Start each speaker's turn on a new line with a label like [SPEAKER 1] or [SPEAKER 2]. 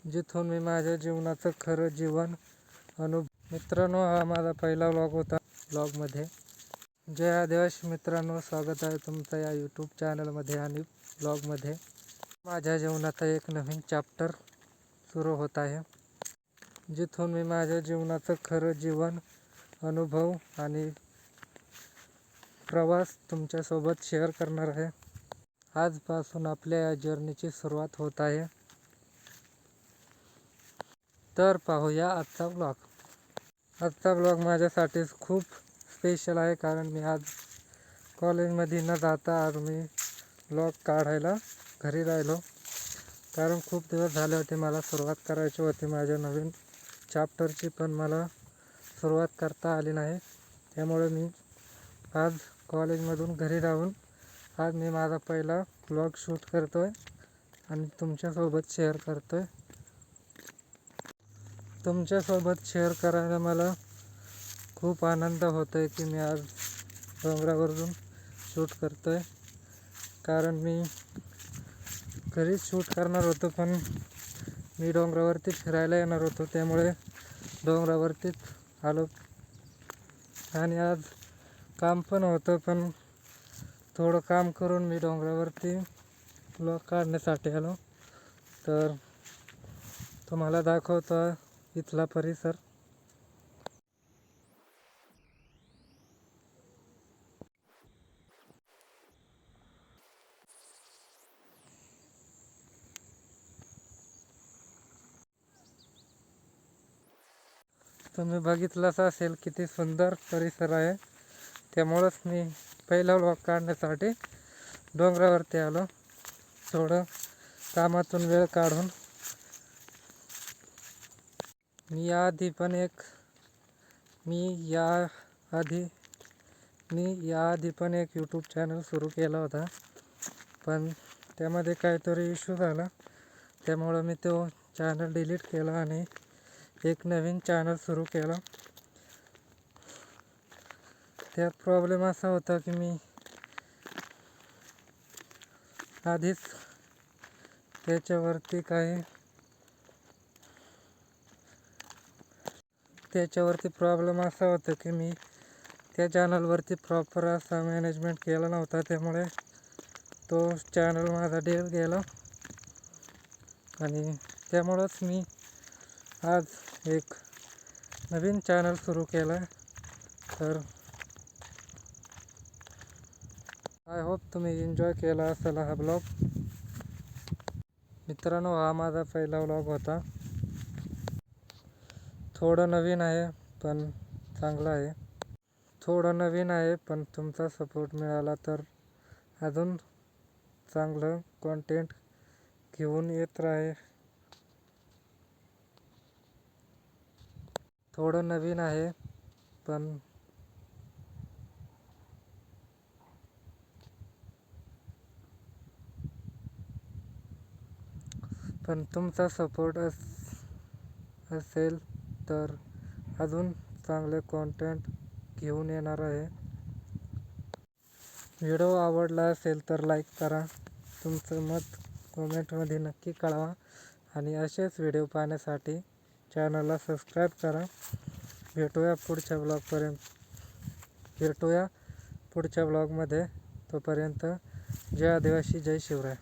[SPEAKER 1] जिथून मी माझ्या जीवनाचं खरं जीवन मित्रांनो, हा माझा पहिला व्लॉग होता. व्लॉगमध्ये जय आदिवासी मित्रांनो, स्वागत आहे तुमचं या यूट्यूब चॅनलमध्ये आणि व्लॉगमध्ये. माझ्या जीवनाचा एक नवीन चॅप्टर सुरू होत आहे, जिथून मी माझ्या जीवनाचं खरं जीवन, अनुभव आणि प्रवास तुमच्यासोबत शेअर करणार आहे. आजपासून आपल्या या जर्नीची सुरुवात होत आहे. तर पाहूया आजचा व्लॉग. आजचा व्लॉग माझ्यासाठी खूप स्पेशल आहे, कारण मी आज कॉलेजमध्ये न जाता आज मी व्लॉग काढायला घरी राहिलो. कारण खूप दिवस झाले होते, मला सुरुवात करायची होती माझ्या नवीन चॅप्टरची, पण मला सुरुवात करता आली नाही. त्यामुळे मी आज कॉलेजमधून घरी राहून आज मी माझा पहिला व्लॉग शूट करतो आहे आणि तुमच्यासोबत शेअर करतो आहे. तुमच्यासोबत शेअर करायला मला खूप आनंद होतो आहे की मी आज डोंगरावरून शूट करतो आहे. कारण मी घरीच शूट करणार होतो, पण मी डोंगरावरती फिरायला येणार होतो, त्यामुळे डोंगरावरतीच आलो. आणि आज काम पण होतं, पण थोडं काम करून मी डोंगरावरती व्लॉग काढण्यासाठी आलो. तर तुम्हाला दाखवतो इथला परिसर. तुम्ही बघितलंच असेल किती सुंदर परिसर आहे. त्यामुळंच मी पहिला व्लॉग काढण्यासाठी डोंगरावरती आलो, थोडं कामातून वेळ काढून. मी याआधी पण एक यूट्यूब चॅनल सुरू केला होता, पण त्यामध्ये काहीतरी इश्यू झाला, त्यामुळं मी तो चॅनल डिलीट केला आणि एक नवीन चॅनल सुरू केला. त्यात प्रॉब्लेम असा होता की मी आधीच त्याच्यावरती प्रॉब्लेम असा होता की मी त्या चॅनलवरती प्रॉपर असा मॅनेजमेंट केला नव्हता, त्यामुळे तो चॅनल माझा डेल गेला. आणि त्यामुळंच मी आज एक नवीन चॅनल सुरू केला आहे. तर आय होप तुम्ही एन्जॉय केला असेल हा ब्लॉग. मित्रांनो, हा माझा पहिला व्लॉग होता. थोडं नवीन आहे पण चांगलं आहे. पण तुमचा सपोर्ट मिळाला तर अजून चांगलं कंटेंट घेऊन येत राहील. थोडं नवीन आहे पण तुमचा सपोर्ट असेल तर अजून चांगले कंटेंट घेऊन येणार आहे. व्हिडिओ आवडला असेल तर लाईक करा, तुमचं मत कमेंटमध्ये नक्की कळवा आणि असेच व्हिडिओ पाहण्यासाठी चॅनलला सबस्क्राईब करा. भेटूया पुढच्या ब्लॉगमध्ये. तोपर्यंत जय आदिवासी, जय शिवराय.